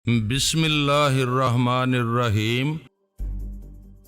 بسم اللہ الرحمن الرحیم۔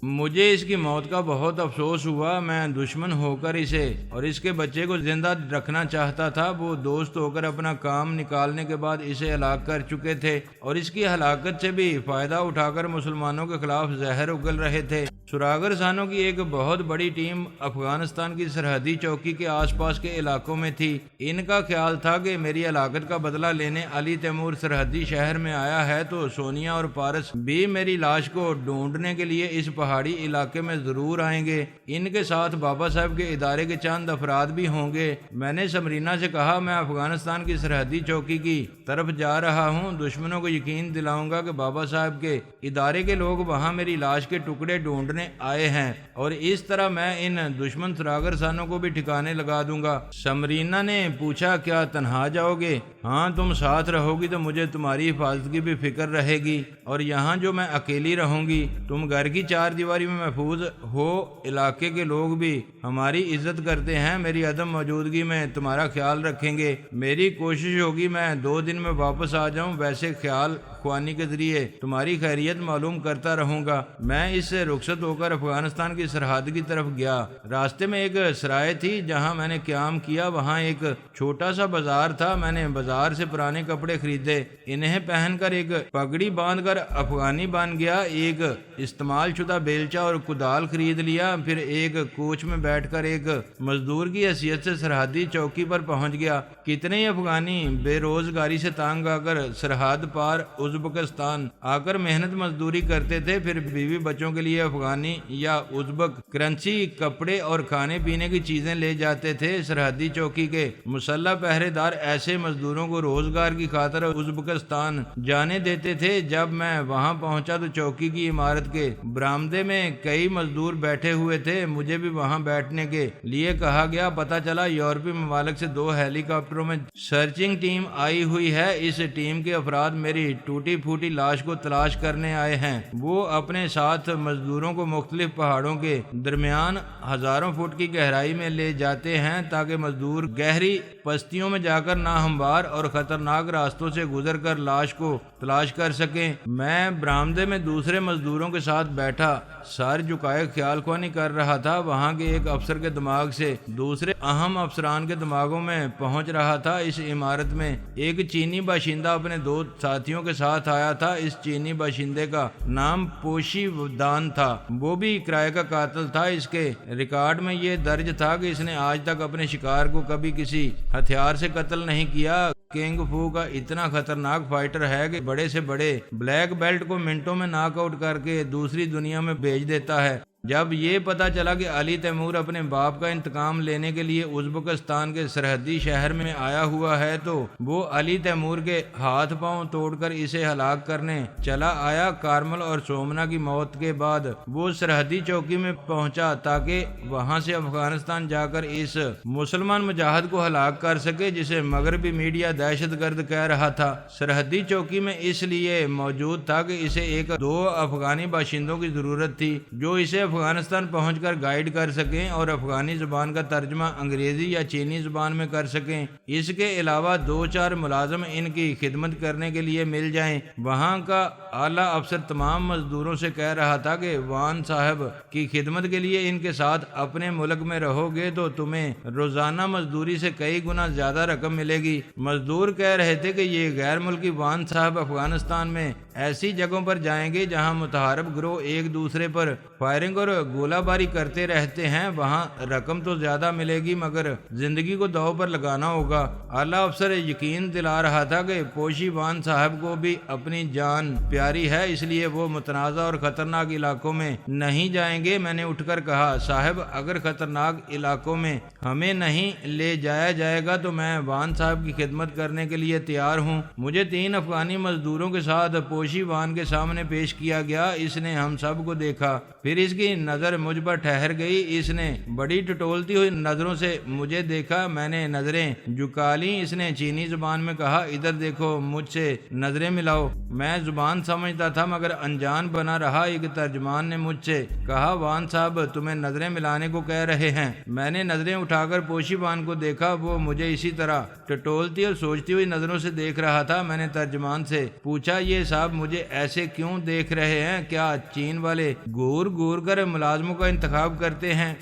مجھے اس کی موت کا بہت افسوس ہوا۔ میں دشمن ہو کر اسے اور اس کے بچے کو زندہ رکھنا چاہتا تھا۔ وہ دوست ہو کر اپنا کام نکالنے کے بعد اسے ہلاک کر چکے تھے اور اس کی ہلاکت سے بھی فائدہ اٹھا کر مسلمانوں کے خلاف زہر اگل رہے تھے۔ سراغر سانوں کی ایک بہت بڑی ٹیم افغانستان کی سرحدی چوکی کے آس پاس کے علاقوں میں تھی۔ ان کا خیال تھا کہ میری ہلاکت کا بدلہ لینے علی تیمور سرحدی شہر میں آیا ہے تو سونیا اور پارس بھی میری لاش کو ڈھونڈنے کے لیے اس پہاڑی علاقے میں ضرور آئیں گے۔ ان کے ساتھ بابا صاحب کے ادارے کے چند افراد بھی ہوں گے۔ میں نے سمرینہ سے کہا میں افغانستان کی سرحدی چوکی کی طرف جا رہا ہوں۔ دشمنوں کو یقین دلاؤں گا کہ بابا صاحب کے ادارے کے لوگ وہاں میری لاش کے ٹکڑے ڈھونڈنے آئے ہیں اور اس طرح میں ان دشمن سراغر سانوں کو بھی ٹھکانے لگا دوں گا۔ سمرینہ نے پوچھا کیا تنہا جاؤ گے؟ ہاں، تم ساتھ رہو گی تو مجھے تمہاری حفاظت کی بھی فکر رہے گی، اور یہاں جو میں اکیلی رہوں گی تم گھر کی چار دیواری میں محفوظ ہو۔ علاقے کے لوگ بھی ہماری عزت کرتے ہیں، میری عدم موجودگی میں تمہارا خیال رکھیں گے۔ میری کوشش ہوگی میں 2 دن میں واپس آ جاؤں، ویسے خیال خوانی کے ذریعے تمہاری خیریت معلوم کرتا رہوں گا۔ میں اس سے رخصت ہو کر افغانستان کی سرحد کی طرف گیا۔ راستے میں ایک سرائے تھی جہاں میں نے قیام کیا۔ وہاں ایک چھوٹا سا بازار تھا۔ میں نے بازار سے پرانے کپڑے خریدے، انہیں پہن کر ایک پگڑی باندھ کر افغانی بن گیا۔ ایک استعمال شدہ بیلچہ اور کدال خرید لیا، پھر ایک کوچ میں بیٹھ کر ایک مزدور کی حیثیت سے سرحدی چوکی پر پہنچ گیا۔ کتنے ہی افغانی بے روزگاری سے تانگ آ کر سرحد پار ازبکستان آ کر محنت مزدوری کرتے تھے، پھر بیوی بچوں کے لیے افغانی یا ازبک کرنسی، کپڑے اور کھانے پینے کی چیزیں لے جاتے تھے۔ سرحدی چوکی کے مسلح پہرے دار ایسے مزدوروں کو روزگار کی خاطر ازبکستان جانے دیتے تھے۔ جب میں وہاں پہنچا تو چوکی کی عمارت کے برآمدے میں کئی مزدور بیٹھے ہوئے تھے۔ مجھے بھی وہاں بیٹھنے کے لیے کہا گیا۔ پتہ چلا یورپی ممالک سے 2 ہیلی کاپٹروں میں سرچنگ ٹیم آئی ہوئی ہے۔ اس ٹیم کے افراد میری ٹوٹی پھوٹی لاش کو تلاش کرنے آئے ہیں۔ وہ اپنے ساتھ مزدوروں کو مختلف پہاڑوں کے درمیان ہزاروں فٹ کی گہرائی میں لے جاتے ہیں تاکہ مزدور گہری پستیوں میں جا کر ناہموار اور خطرناک راستوں سے گزر کر لاش کو تلاش کر سکیں۔ میں برآمدے میں دوسرے مزدوروں کے ساتھ بیٹھا سر جھکائے خیال خوانی کر رہا تھا۔ وہاں کے ایک افسر کے دماغ سے دوسرے اہم افسران کے دماغوں میں پہنچ رہا تھا۔ اس عمارت میں ایک چینی باشندہ اپنے 2 ساتھیوں کے ساتھ آیا تھا۔ اس چینی باشندے کا نام پوشی ودان تھا۔ وہ بھی کرائے کا قاتل تھا۔ اس کے ریکارڈ میں یہ درج تھا کہ اس نے آج تک اپنے شکار کو کبھی کسی ہتھیار سے قتل نہیں کیا۔ کنگ فو کا اتنا خطرناک فائٹر ہے کہ بڑے سے بڑے بلیک بیلٹ کو منٹوں میں ناک آؤٹ کر کے دوسری دنیا میں بھیج دیتا ہے۔ جب یہ پتا چلا کہ علی تیمور اپنے باپ کا انتقام لینے کے لیے ازبکستان کے سرحدی شہر میں آیا ہوا ہے تو وہ علی تیمور کے ہاتھ پاؤں توڑ کر اسے ہلاک کرنے چلا آیا۔ کارمل اور سومنا کی موت کے بعد وہ سرحدی چوکی میں پہنچا تاکہ وہاں سے افغانستان جا کر اس مسلمان مجاہد کو ہلاک کر سکے جسے مغربی میڈیا دہشت گرد کہہ رہا تھا۔ سرحدی چوکی میں اس لیے موجود تھا کہ اسے 1-2 افغانی باشندوں کی ضرورت تھی جو اسے افغانستان پہنچ کر گائیڈ کر سکیں اور افغانی زبان کا ترجمہ انگریزی یا چینی زبان میں کر سکیں۔ اس کے علاوہ 2-4 ملازم ان کی خدمت کرنے کے لیے مل جائیں۔ وہاں کا اعلیٰ افسر تمام مزدوروں سے کہہ رہا تھا کہ وان صاحب کی خدمت کے لیے ان کے ساتھ اپنے ملک میں رہو گے تو تمہیں روزانہ مزدوری سے کئی گنا زیادہ رقم ملے گی۔ مزدور کہہ رہے تھے کہ یہ غیر ملکی وان صاحب افغانستان میں ایسی جگہوں پر جائیں گے جہاں متحارب گروہ ایک دوسرے پر فائرنگ اور گولہ باری کرتے رہتے ہیں۔ وہاں رقم تو زیادہ ملے گی مگر زندگی کو داؤ پر لگانا ہوگا۔ اعلیٰ افسر یقین دلا رہا تھا کہ پوشی وان صاحب کو بھی اپنی جان پیاری ہے، اس لیے وہ متنازع اور خطرناک علاقوں میں نہیں جائیں گے۔ میں نے اٹھ کر کہا صاحب اگر خطرناک علاقوں میں ہمیں نہیں لے جایا جائے گا تو میں وان صاحب کی خدمت کرنے کے لیے تیار ہوں۔ مجھے 3 افغانی مزدوروں کے ساتھ پوشی وان کے سامنے پیش کیا گیا۔ اس نے ہم سب کو دیکھا پھر اس کی نظر مجھ پر ٹھہر گئی، اس نے بڑی ٹٹولتی ہوئی نظروں سے مجھے دیکھا، میں نے نظریں جھکا لیں۔ اس نے چینی زبان میں کہا، ادھر دیکھو، مجھ سے نظریں ملاؤ۔ میں زبان سمجھتا تھا مگر انجان بنا رہا۔ ایک ترجمان نے مجھ سے کہا، وان صاحب تمہیں نظریں ملانے کو کہہ رہے ہیں۔ میں نے نظریں اٹھا کر پوشی بان کو دیکھا، وہ مجھے اسی طرح ٹٹولتی اور سوچتی ہوئی نظروں سے دیکھ رہا تھا۔ میں نے ترجمان سے پوچھا، یہ صاحب مجھے ایسے کیوں دیکھ رہے ہیں؟ کیا چین والے گور گور کر ملازموں کا انتخاب کرتے ہیں؟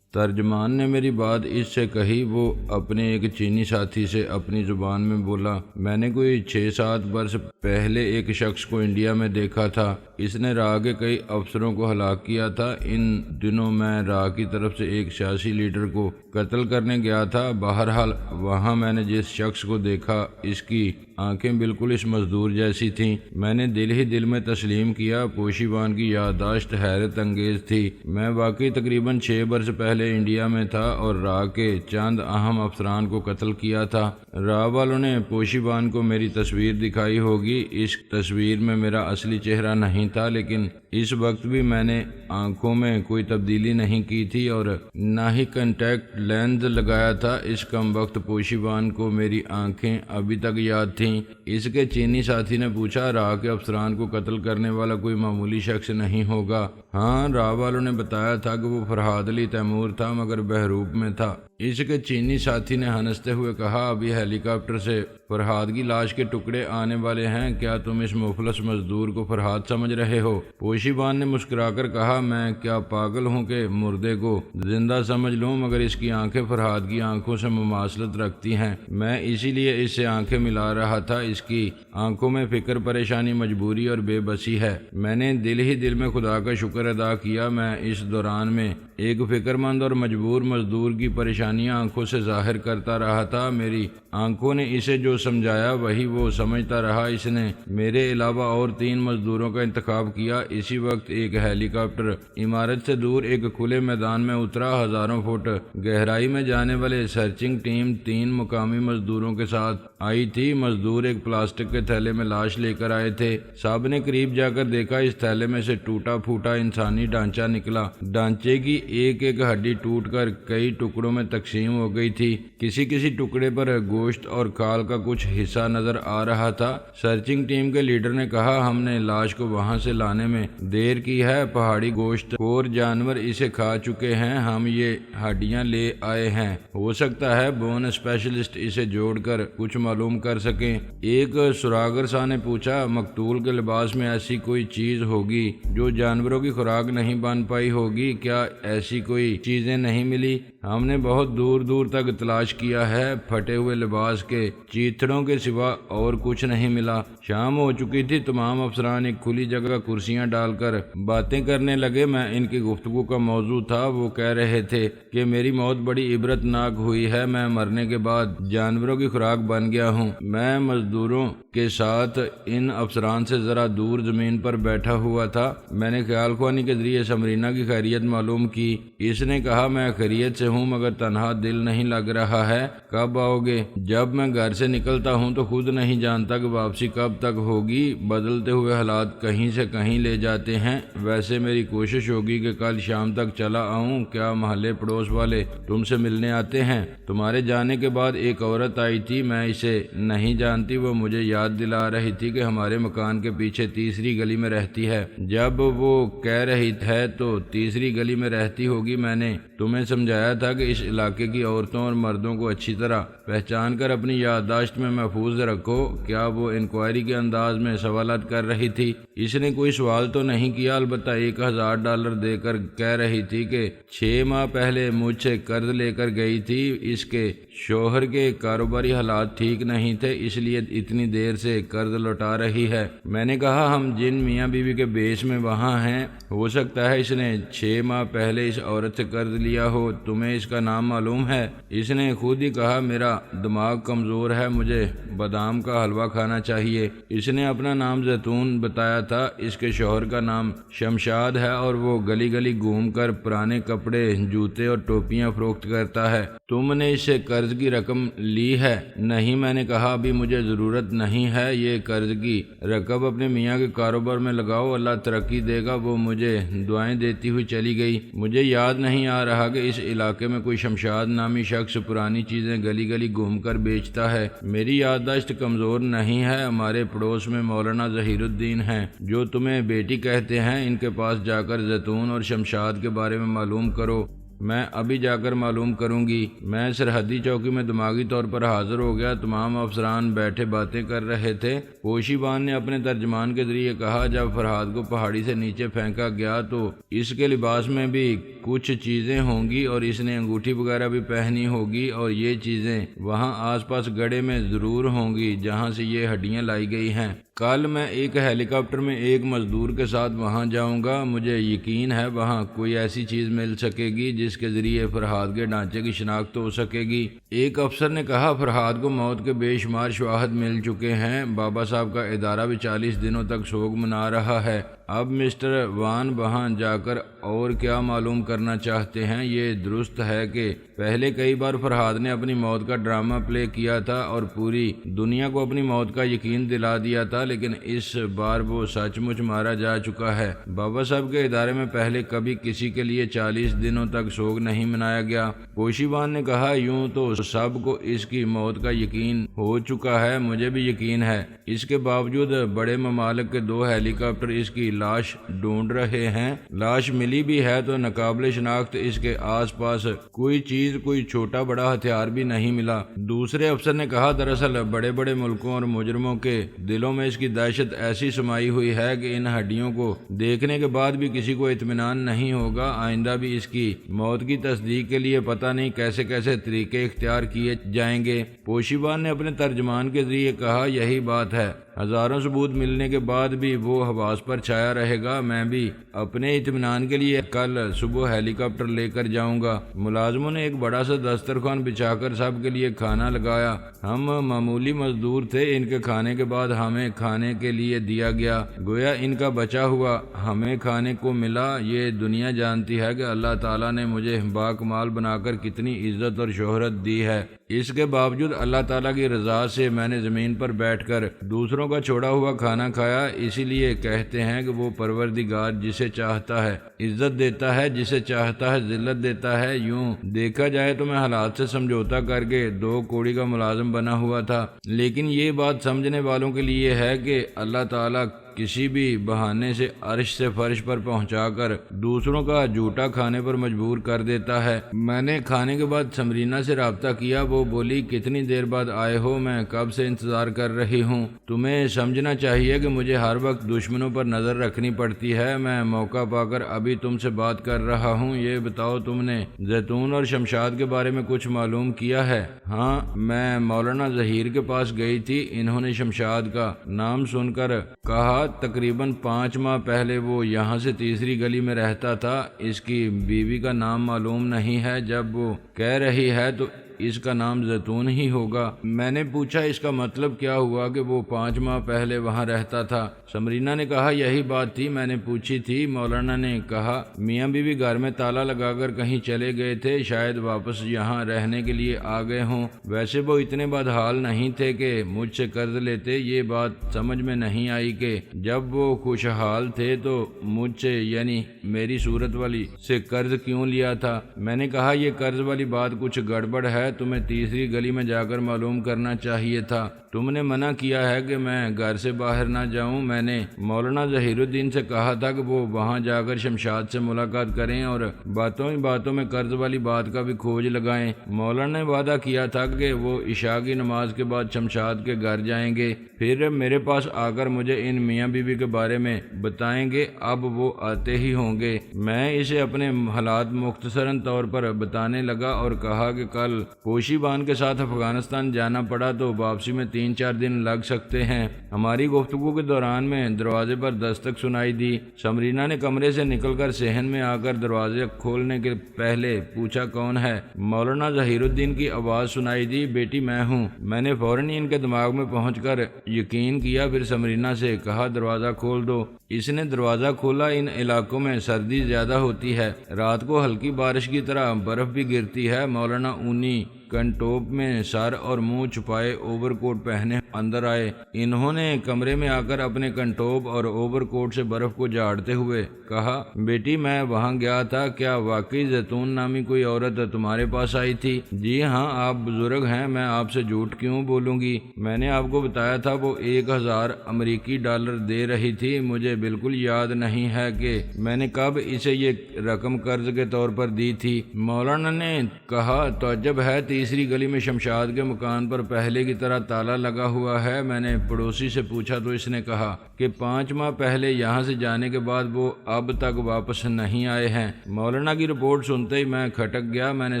ترجمان نے میری بات اس سے کہی۔ وہ اپنے ایک چینی ساتھی سے اپنی زبان میں بولا، میں نے کوئی 6-7 برس پہلے ایک شخص کو انڈیا میں دیکھا تھا، اس نے را کے کئی افسروں کو ہلاک کیا تھا۔ ان دنوں میں را کی طرف سے ایک سیاسی لیڈر کو قتل کرنے گیا تھا۔ بہرحال وہاں میں نے جس شخص کو دیکھا اس کی آنکھیں بالکل اس مزدور جیسی تھیں۔ میں نے دل ہی دل میں تسلیم کیا۔ پوشی بان کی یادداشت حیرت انگیز تھی۔ میں واقعی تقریباً 6 برس پہلے انڈیا میں تھا اور را کے چند اہم افسران کو قتل کیا تھا۔ را والوں نے پوشی بان کو میری تصویر دکھائی ہوگی۔ اس تصویر میں میرا اصلی چہرہ نہیں تھا، لیکن اس وقت بھی میں نے آنکھوں میں کوئی تبدیلی نہیں کی تھی اور نہ ہی کنٹیکٹ لینز لگایا تھا۔ اس کم وقت پوشی بان کو میری آنکھیں ابھی تک یاد تھیں۔ اس کے چینی ساتھی نے پوچھا، را کے افسران کو قتل کرنے والا کوئی معمولی شخص نہیں ہوگا؟ ہاں، را والوں نے بتایا تھا کہ وہ فرہاد علی تیمور تھا مگر بہروپ میں تھا۔ اس کے چینی ساتھی نے ہنستے ہوئے کہا، ابھی ہیلی کاپٹر سے فرہاد کی لاش کے ٹکڑے آنے والے ہیں، کیا تم اس مفلس مزدور کو فرہاد سمجھ رہے ہو؟ پوشی بان نے مسکرا کر کہا، میں کیا پاگل ہوں کہ مردے کو زندہ سمجھ لوں، مگر اس کی آنکھیں فرہاد کی آنکھوں سے مماثلت رکھتی ہیں۔ میں اسی لیے اس سے آنکھیں ملا رہا تھا۔ اس کی آنکھوں میں فکر، پریشانی، مجبوری اور بے بسی ہے۔ میں نے دل ہی دل میں خدا کا شکر ادا کیا۔ میں اس دوران میں ایک فکر مند اور مجبور مزدور کی پریشانیاں آنکھوں سے ظاہر کرتا رہا تھا۔ میری آنکھوں نے اسے جو سمجھایا وہی وہ سمجھتا رہا۔ اس نے میرے علاوہ اور 3 مزدوروں کا انتخاب کیا۔ اسی وقت ایک ہیلی کاپٹر عمارت سے دور ایک کھلے میدان میں اترا۔ ہزاروں فٹ گہرائی میں جانے والے سرچنگ ٹیم 3 مقامی مزدوروں کے ساتھ آئی تھی۔ مزدور ایک پلاسٹک کے تھیلے میں لاش لے کر آئے تھے۔ صاحب نے قریب جا کر دیکھا، اس تھیلے میں سے ٹوٹا پھوٹا انسانی ڈھانچہ نکلا۔ ڈھانچے کی ایک ایک ہڈی ٹوٹ کر کئی ٹکڑوں میں تقسیم ہو گئی تھی۔ کسی کسی ٹکڑے پر گوشت اور کھال کا کچھ حصہ نظر آ رہا تھا۔ سرچنگ ٹیم کے لیڈر نے کہا، ہم نے لاش کو وہاں سے لانے میں دیر کی ہے، پہاڑی گوشت خور جانور اسے کھا چکے ہیں، ہم یہ ہڈیاں لے آئے ہیں، ہو سکتا ہے بون اسپیشلسٹ اسے جوڑ کر کچھ معلوم کر سکیں۔ ایک سراغر سا نے پوچھا، مقتول کے لباس میں ایسی کوئی چیز ہوگی جو جانوروں کی خوراک نہیں بن پائی ہوگی؟ کیا ایسی کوئی چیزیں نہیں ملی؟ ہم نے بہت دور دور تک تلاش کیا ہے، پھٹے ہوئے لباس کے چیتڑوں کے سوا اور کچھ نہیں ملا۔ شام ہو چکی تھی۔ تمام افسران ایک کھلی جگہ کرسیاں ڈال کر باتیں کرنے لگے۔ میں ان کی گفتگو کا موضوع تھا۔ وہ کہہ رہے تھے کہ میری موت بڑی عبرت ناک ہوئی ہے، میں مرنے کے بعد جانوروں کی خوراک بن گیا ہوں۔ میں مزدوروں کے ساتھ ان افسران سے ذرا دور زمین پر بیٹھا ہوا تھا۔ میں نے خیال خوانی کے ذریعے سمرینہ کی خیریت معلوم کی۔ اس نے کہا، میں خیریت سے ہوں مگر تنہا دل نہیں لگ رہا ہے، کب آؤ گے؟ جب میں گھر سے نکلتا ہوں تو خود نہیں جانتا کہ واپسی کب تک ہوگی۔ بدلتے ہوئے حالات کہیں سے کہیں لے جاتے ہیں۔ ویسے میری کوشش ہوگی کہ کل شام تک چلا آؤں۔ کیا محلے پڑوس والے تم سے ملنے آتے ہیں؟ تمہارے جانے کے بعد ایک عورت آئی تھی، میں اسے نہیں جانتی، وہ مجھے یاد دلا رہی تھی کہ ہمارے مکان کے پیچھے تیسری گلی میں رہتی ہے۔ جب وہ کہہ رہی ہے تو تیسری گلی میں رہتی ہوگی، میں نے تمہیں سمجھایا تھا کہ اس علاقے کی عورتوں اور مردوں کو اچھی طرح پہچان کر اپنی یادداشت میں محفوظ رکھو۔ کیا وہ انکوائری کے انداز میں سوالات کر رہی تھی؟ اس نے کوئی سوال تو نہیں کیا، البتہ $1000 دے کر کہہ رہی تھی کہ 6 ماہ پہلے مجھ سے قرض لے کر گئی تھی۔ اس کے شوہر کے کاروباری حالات ٹھیک نہیں تھے، اس لیے اتنی دیر سے قرض لوٹا رہی ہے۔ میں نے کہا، ہم جن میاں بیوی کے بیس میں وہاں ہیں، ہو سکتا ہے اس نے 6 ماہ پہلے اس عورت سے قرض لیا ہو۔ تمہیں اس کا نام معلوم ہے؟ اس نے خود ہی کہا، میرا دماغ کمزور ہے، مجھے بادام کا حلوہ کھانا چاہیے۔ اس نے اپنا نام زیتون بتایا تھا۔ اس کے شوہر کا نام شمشاد ہے اور وہ گلی گلی گھوم کر پرانے کپڑے، جوتے اور ٹوپیاں فروخت کرتا ہے۔ تم نے اس سے قرض کی رقم لی ہے؟ نہیں، میں نے کہا ابھی مجھے ضرورت نہیں ہے، یہ قرض کی رقم اپنے میاں کے کاروبار میں لگاؤ، اللہ ترقی دے گا۔ وہ مجھے دعائیں دیتی ہوئی چلی گئی۔ مجھے یاد نہیں آ رہا کہ اس علاقے میں کوئی شمشاد نامی شخص پرانی چیزیں گلی گلی گھوم کر بیچتا ہے۔ میری یادداشت کمزور نہیں ہے۔ ہمارے پڑوس میں مولانا ظہیر الدین ہیں جو تمہیں بیٹی کہتے ہیں، ان کے پاس جا کر زیتون اور شمشاد کے بارے میں معلوم کرو۔ میں ابھی جا کر معلوم کروں گی۔ میں سرحدی چوکی میں دماغی طور پر حاضر ہو گیا۔ تمام افسران بیٹھے باتیں کر رہے تھے۔ پوشی بان نے اپنے ترجمان کے ذریعے کہا، جب فرہاد کو پہاڑی سے نیچے پھینکا گیا تو اس کے لباس میں بھی کچھ چیزیں ہوں گی اور اس نے انگوٹھی وغیرہ بھی پہنی ہوگی، اور یہ چیزیں وہاں آس پاس گڑھے میں ضرور ہوں گی جہاں سے یہ ہڈیاں لائی گئی ہیں۔ کل میں ایک ہیلی کاپٹر میں ایک مزدور کے ساتھ وہاں جاؤں گا۔ مجھے یقین ہے وہاں کوئی ایسی چیز مل سکے گی جس کے ذریعے فرہاد کے ڈھانچے کی شناخت ہو سکے گی۔ ایک افسر نے کہا، فرہاد کو موت کے بے شمار شواہد مل چکے ہیں۔ بابا صاحب کا ادارہ بھی 40 دنوں تک سوگ منا رہا ہے۔ اب مسٹر وان وہاں جا کر اور کیا معلوم کرنا چاہتے ہیں؟ یہ درست ہے کہ پہلے کئی بار فرہاد نے اپنی موت کا ڈرامہ پلے کیا تھا اور پوری دنیا کو اپنی موت کا یقین دلا دیا تھا، لیکن اس بار وہ سچ مچ مارا جا چکا ہے۔ بابا صاحب کے ادارے میں پہلے کبھی کسی کے لیے 40 دنوں تک سوگ نہیں منایا گیا۔ پوشی بان نے کہا، یوں تو سب کو اس کی موت کا یقین ہو چکا ہے، مجھے بھی یقین ہے۔ اس کے باوجود بڑے ممالک کے 2 ہیلی کاپٹر اس کی لاش ڈھونڈ رہے ہیں۔ لاش ملی بھی ہے تو ناقابل شناخت اس کے آس پاس کوئی چیز، کوئی چھوٹا بڑا ہتھیار بھی نہیں ملا۔ دوسرے افسر نے کہا، دراصل بڑے بڑے ملکوں اور مجرموں کے دلوں میں اس کی دہشت ایسی سمائی ہوئی ہے کہ ان ہڈیوں کو دیکھنے کے بعد بھی کسی کو اطمینان نہیں ہوگا۔ آئندہ بھی اس کی موت کی تصدیق کے لیے پتہ نہیں کیسے کیسے طریقے اختیار کیے جائیں گے۔ پوشی بان نے اپنے ترجمان کے ذریعے کہا، یہی بات ہے، ہزاروں ثبوت ملنے کے بعد بھی وہ حواس پر چھایا رہے گا۔ میں بھی اپنے اطمینان کے لیے کل صبح ہیلی کاپٹر لے کر جاؤں گا۔ ملازموں نے ایک بڑا سا دسترخوان بچھا کر سب کے لیے کھانا لگایا۔ ہم معمولی مزدور تھے، ان کے کھانے کے بعد ہمیں کھانے کے لیے دیا گیا، گویا ان کا بچا ہوا ہمیں کھانے کو ملا۔ یہ دنیا جانتی ہے کہ اللہ تعالیٰ نے مجھے باکمال بنا کر کتنی عزت اور شہرت دی ہے۔ اس کے باوجود اللہ تعالیٰ کی رضا سے میں نے زمین پر بیٹھ کر دوسروں کا چھوڑا ہوا کھانا کھایا۔ اسی لیے کہتے ہیں کہ وہ پروردگار جسے چاہتا ہے عزت دیتا ہے، جسے چاہتا ہے ذلت دیتا ہے۔ یوں دیکھا جائے تو میں حالات سے سمجھوتا کر کے 2 کوڑی کا ملازم بنا ہوا تھا، لیکن یہ بات سمجھنے والوں کے لیے ہے کہ اللہ تعالیٰ کسی بھی بہانے سے عرش سے فرش پر پہنچا کر دوسروں کا جھوٹا کھانے پر مجبور کر دیتا ہے۔ میں نے کھانے کے بعد سمرینا سے رابطہ کیا۔ وہ بولی، کتنی دیر بعد آئے ہو؟ میں کب سے انتظار کر رہی ہوں۔ تمہیں سمجھنا چاہیے کہ مجھے ہر وقت دشمنوں پر نظر رکھنی پڑتی ہے۔ میں موقع پا کر ابھی تم سے بات کر رہا ہوں۔ یہ بتاؤ، تم نے زیتون اور شمشاد کے بارے میں کچھ معلوم کیا ہے؟ ہاں، میں مولانا ظہیر کے پاس گئی تھی۔ انہوں نے شمشاد کا نام سن کر کہا، تقریباً 5 ماہ پہلے وہ یہاں سے تیسری گلی میں رہتا تھا۔ اس کی بیوی کا نام معلوم نہیں ہے۔ جب وہ کہہ رہی ہے تو اس کا نام زیتون ہی ہوگا۔ میں نے پوچھا، اس کا مطلب کیا ہوا کہ وہ 5 ماہ پہلے وہاں رہتا تھا؟ سمرینا نے کہا، یہی بات تھی میں نے پوچھی تھی۔ مولانا نے کہا، میاں بیوی گھر میں تالا لگا کر کہیں چلے گئے تھے، شاید واپس یہاں رہنے کے لیے آ گئے ہوں۔ ویسے وہ اتنے بدحال نہیں تھے کہ مجھ سے قرض لیتے۔ یہ بات سمجھ میں نہیں آئی کہ جب وہ خوشحال تھے تو مجھ سے، یعنی میری صورت والی سے قرض کیوں لیا تھا؟ میں نے کہا، یہ قرض والی بات کچھ گڑبڑ ہے، تمہیں تیسری گلی میں جا کر معلوم کرنا چاہیے تھا۔ تم نے منع کیا ہے کہ میں گھر سے باہر نہ جاؤں۔ میں نے مولانا ظہیر الدین سے کہا تھا کہ وہ وہاں جا کر شمشاد سے ملاقات کریں اور باتوں ہی باتوں میں قرض والی بات کا بھی کھوج لگائیں۔ مولانا نے وعدہ کیا تھا کہ وہ عشاء کی نماز کے بعد شمشاد کے گھر جائیں گے، پھر میرے پاس آ کر مجھے ان میاں بیوی کے بارے میں بتائیں گے۔ اب وہ آتے ہی ہوں گے۔ میں اسے اپنے حالات مختصراً طور پر بتانے لگا اور کہا کہ کل پوشی بان کے ساتھ افغانستان جانا پڑا تو واپسی میں 3-4 دن لگ سکتے ہیں۔ ہماری گفتگو کے دوران میں دروازے پر دستک سنائی دی۔ سمرینا نے کمرے سے نکل کر صحن میں آ کر دروازے کھولنے کے پہلے پوچھا کون ہے؟ مولانا ظہیر الدین کی آواز سنائی دی، بیٹی میں ہوں۔ میں نے فوراً ان کے دماغ میں پہنچ کر یقین کیا، پھر سمرینا سے کہا دروازہ کھول دو۔ اس نے دروازہ کھولا۔ ان علاقوں میں سردی زیادہ ہوتی ہے، رات کو ہلکی بارش کی طرح برف بھی گرتی ہے۔ مولانا اونی کنٹوپ میں سر اور منہ چھپائے اوور کوٹ پہنے اندر آئے۔ انہوں نے کمرے میں آ کر اپنے کنٹوپ اور اوور کوٹ سے برف کو جھاڑتے ہوئے کہا، بیٹی میں وہاں گیا تھا، کیا واقعی زیتون نامی کوئی عورت تمہارے پاس آئی تھی؟ جی ہاں، آپ بزرگ ہیں، میں آپ سے جھوٹ کیوں بولوں گی؟ میں نے آپ کو بتایا تھا وہ 1000 امریکی ڈالر دے رہی تھی۔ مجھے بالکل یاد نہیں ہے کہ میں نے کب اسے یہ رقم قرض کے طور پر دی تھی۔ مولانا نے کہا، تعجب ہے، تیسری گلی میں شمشاد کے مکان پر پہلے کی طرح تالا لگا ہوا ہے۔ میں نے پڑوسی سے پوچھا تو اس نے کہا کہ 5 ماہ پہلے یہاں سے جانے کے بعد وہ اب تک واپس نہیں آئے ہیں۔ مولانا کی رپورٹ سنتے ہی میں کھٹک گیا۔ میں نے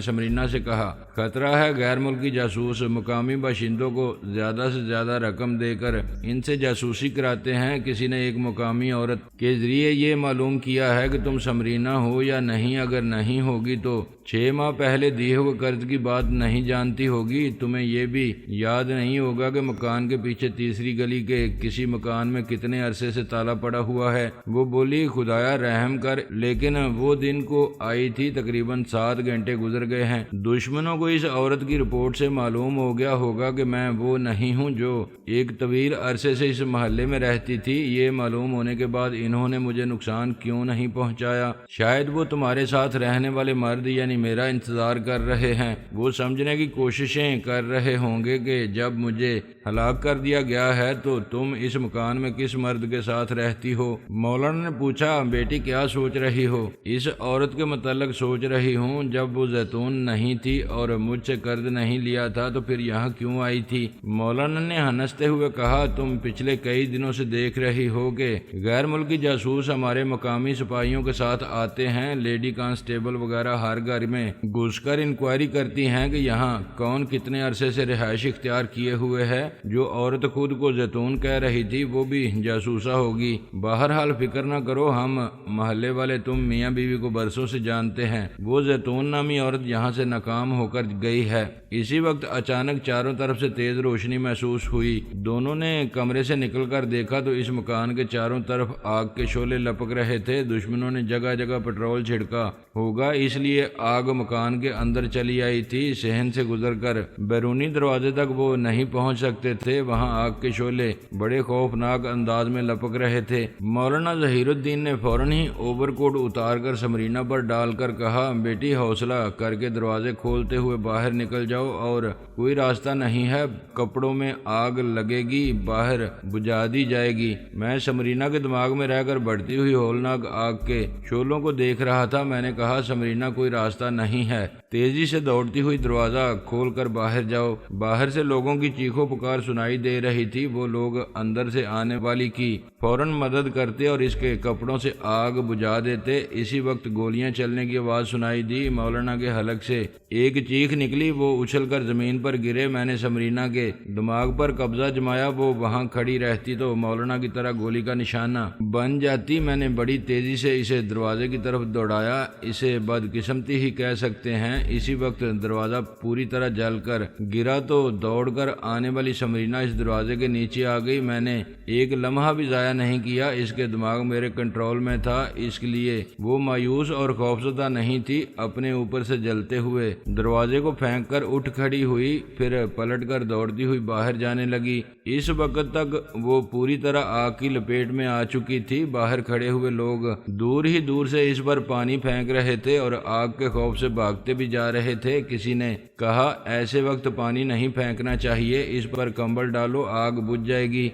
سمرینا سے کہا، خطرہ ہے، غیر ملکی جاسوس مقامی باشندوں کو زیادہ سے زیادہ رقم دے کر ان سے جاسوسی کراتے ہیں۔ کسی نے ایک مقامی عورت کے ذریعے یہ معلوم کیا ہے کہ تم سمرینا ہو یا نہیں۔ اگر نہیں ہوگی تو 6 ماہ پہلے دیے ہوئے قرض کی بات نہیں جانتی ہوگی۔ تمہیں یہ بھی یاد نہیں ہوگا کہ مکان کے پیچھے تیسری گلی کے کسی مکان میں کتنے عرصے سے تالا پڑا ہوا ہے۔ وہ بولی، خدایا رحم کر، لیکن وہ دن کو آئی تھی، تقریباً 7 گھنٹے گزر گئے ہیں۔ دشمنوں کو اس عورت کی رپورٹ سے معلوم ہو گیا ہوگا کہ میں وہ نہیں ہوں جو ایک طویل عرصے سے اس محلے میں رہتی تھی۔ یہ معلوم ہونے کے بعد انہوں نے مجھے نقصان کیوں نہیں پہنچایا؟ شاید وہ تمہارے ساتھ رہنے والے مرد یعنی میرا انتظار کر رہے ہیں۔ وہ سمجھنے کی کوششیں کر رہے ہوں گے کہ جب مجھے ہلاک کر دیا گیا ہے تو تم اس مکان میں کس مرد کے ساتھ رہتی ہو؟ مولانا نے پوچھا، بیٹی کیا سوچ رہی ہو؟ اس عورت کے متعلق سوچ رہی ہوں، جب وہ زیتون نہیں تھی اور مجھ سے قرض نہیں لیا تھا تو پھر یہاں کیوں آئی تھی؟ مولانا نے ہنستے ہوئے کہا، تم پچھلے کئی دنوں سے دیکھ رہی ہو کہ غیر ملکی جاسوس ہمارے مقامی سپاہیوں کے ساتھ آتے ہیں۔ لیڈی کانسٹیبل وغیرہ ہر گھر میں گھس کر انکوائری کرتی ہیں کہ یہاں کون کتنے عرصے سے رہائش اختیار کیے ہوئے ہے۔ جو عورت خود کو زیتون کہہ رہی تھی وہ بھی جاسوسہ ہوگی۔ بہرحال فکر نہ کرو، ہم محلے والے تم میاں بیوی کو برسوں سے جانتے ہیں۔ وہ زیتون نامی عورت یہاں سے ناکام ہو کر گئی ہے۔ اسی وقت اچانک چاروں طرف سے تیز روشنی محسوس ہوئی۔ دونوں نے کمرے سے نکل کر دیکھا تو اس مکان کے چاروں طرف آگ کے شعلے لپک رہے تھے۔ دشمنوں نے جگہ جگہ پٹرول چھڑکا ہوگا، اس لیے آگ مکان کے اندر چلی آئی تھی۔ صحن سے گزر کر بیرونی دروازے تک وہ نہیں پہنچ سکتے تھے۔ وہاں آگ کے شعلے بڑے خوفناک انداز میں لپک رہے تھے۔ مولانا ظہیر الدین نے فوراً ہی اوور کوٹ اتار کر سمرینا پر ڈال کر کہا، بیٹی حوصلہ کر کے دروازے کھولتے ہوئے باہر نکل جاؤ، اور کوئی راستہ نہیں ہے، کپڑوں میں آگ لگے گی، باہر بجھا دی جائے گی۔ میں سمرینا کے دماغ میں رہ کر بڑھتی ہوئی ہولناک آگ کے شعلوں کو دیکھ رہا تھا۔ میں نے کہا، سمرینا کوئی راستہ نہیں ہے، تیزی سے دوڑتی ہوئی دروازہ کھول کر باہر جاؤ۔ باہر سے لوگوں کی چیخو پکار سنائی دے رہی تھی۔ وہ لوگ اندر سے آنے والی کی فوراً مدد کرتے اور اس کے کپڑوں سے آگ بجھا دیتے۔ اسی وقت گولیاں چلنے کی آواز سنائی دی۔ مولانا کے حلق سے ایک چیخ نکلی، وہ اچھل کر زمین پر گرے۔ میں نے سمرینا کے دماغ پر قبضہ جمایا، وہ وہاں کھڑی رہتی تو مولانا کی طرح گولی کا نشانہ بن جاتی۔ میں نے بڑی تیزی سے اسے دروازے کی طرف دوڑایا، اسے بدقسمتی ہی کہہ سکتے ہیں۔ اسی وقت دروازہ پوری طرح جل کر گرا تو دوڑ کر آنے والی سمرینا اس دروازے کے نیچے آ گئی۔ میں نے ایک لمحہ بھی ضائع نہیں کیا، اس کے دماغ میرے کنٹرول میں تھا، اس لیے وہ مایوس اور خوفزدہ نہیں تھی۔ اپنے اوپر سے جلتے ہوئے دروازے کو پھینک کر اٹھ کھڑی ہوئی، پھر پلٹ کر دوڑتی ہوئی باہر جانے لگی۔ اس وقت تک وہ پوری طرح آگ کی لپیٹ میں آ چکی تھی۔ باہر کھڑے ہوئے لوگ دور ہی دور سے اس پر پانی پھینک رہے تھے اور آگ کے خوف سے بھاگتے بھی جا رہے تھے۔ کسی نے کہا، ایسے وقت پانی نہیں پھینکنا چاہیے، اس پر کمبل ڈالو، آگ بجھ جائے گی۔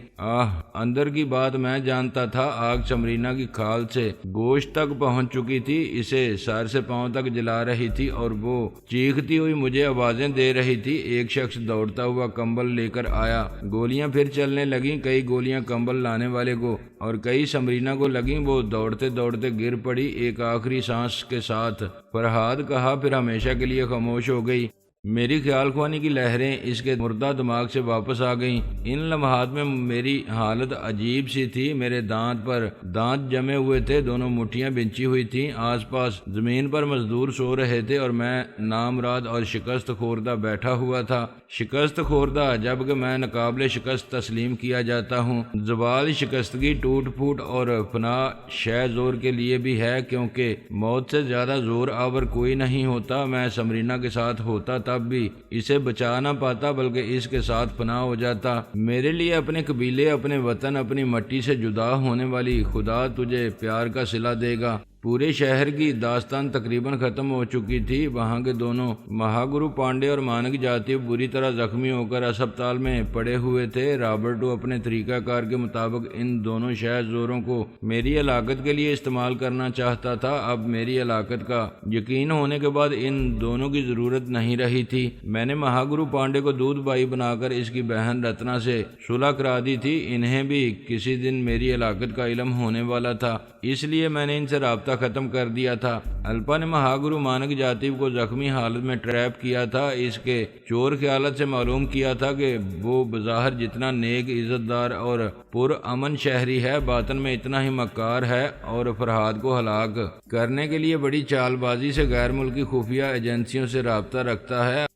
اندر کی بات میں جانتا تھا، آگ سمرینا کی کھال سے گوشت تک پہنچ چکی تھی، اسے سر سے پاؤں تک جلا رہی تھی اور وہ چیختی ہوئی مجھے آوازیں دے رہی تھی۔ ایک شخص دوڑتا ہوا کمبل لے کر آیا، گولیاں پھر چلنے لگیں، کئی گولیاں کمبل لانے والے کو اور کئی سمرینا کو لگیں۔ وہ دوڑتے دوڑتے گر پڑی، ایک آخری سانس کے ساتھ فرہاد کہا، پھر ہمیشہ کے لیے خاموش ہو گئی۔ میری خیال خوانی کی لہریں اس کے مردہ دماغ سے واپس آ گئیں۔ ان لمحات میں میری حالت عجیب سی تھی۔ میرے دانت پر دانت جمے ہوئے تھے، دونوں مٹھیاں بنچی ہوئی تھیں، آس پاس زمین پر مزدور سو رہے تھے اور میں نامراد اور شکست خوردہ بیٹھا ہوا تھا۔ شکست خوردہ، جبکہ میں ناقابل شکست تسلیم کیا جاتا ہوں۔ زوال، شکستگی، ٹوٹ پھوٹ اور فنا شے زور کے لیے بھی ہے، کیونکہ موت سے زیادہ زور آور کوئی نہیں ہوتا۔ میں سمرینا کے ساتھ ہوتا تب بھی اسے بچا نہ پاتا، بلکہ اس کے ساتھ فنا ہو جاتا۔ میرے لیے اپنے قبیلے، اپنے وطن، اپنی مٹی سے جدا ہونے والی خدا تجھے پیار کا صلہ دے گا۔ پورے شہر کی داستان تقریباً ختم ہو چکی تھی۔ وہاں کے دونوں مہاگرو پانڈے اور مانک جاتی بری طرح زخمی ہو کر اسپتال میں پڑے ہوئے تھے۔ رابرٹو اپنے طریقہ کار کے مطابق ان دونوں شہ زوروں کو میری ہلاکت کے لیے استعمال کرنا چاہتا تھا۔ اب میری ہلاکت کا یقین ہونے کے بعد ان دونوں کی ضرورت نہیں رہی تھی۔ میں نے مہاگرو پانڈے کو دودھ بائی بنا کر اس کی بہن رتنا سے صلح کرا دی تھی۔ انہیں بھی کسی دن میری ہلاکت کا علم ہونے والا تھا، اس لیے میں نے ان سے رابطہ ختم کر دیا تھا۔ الپا نے مہاگرو مانک جاتیو کو زخمی حالت میں ٹریپ کیا تھا۔ اس کے چور خیالت سے معلوم کیا تھا کہ وہ بظاہر جتنا نیک، عزت دار اور پر امن شہری ہے، باطن میں اتنا ہی مکار ہے اور فرہاد کو ہلاک کرنے کے لیے بڑی چال بازی سے غیر ملکی خفیہ ایجنسیوں سے رابطہ رکھتا ہے۔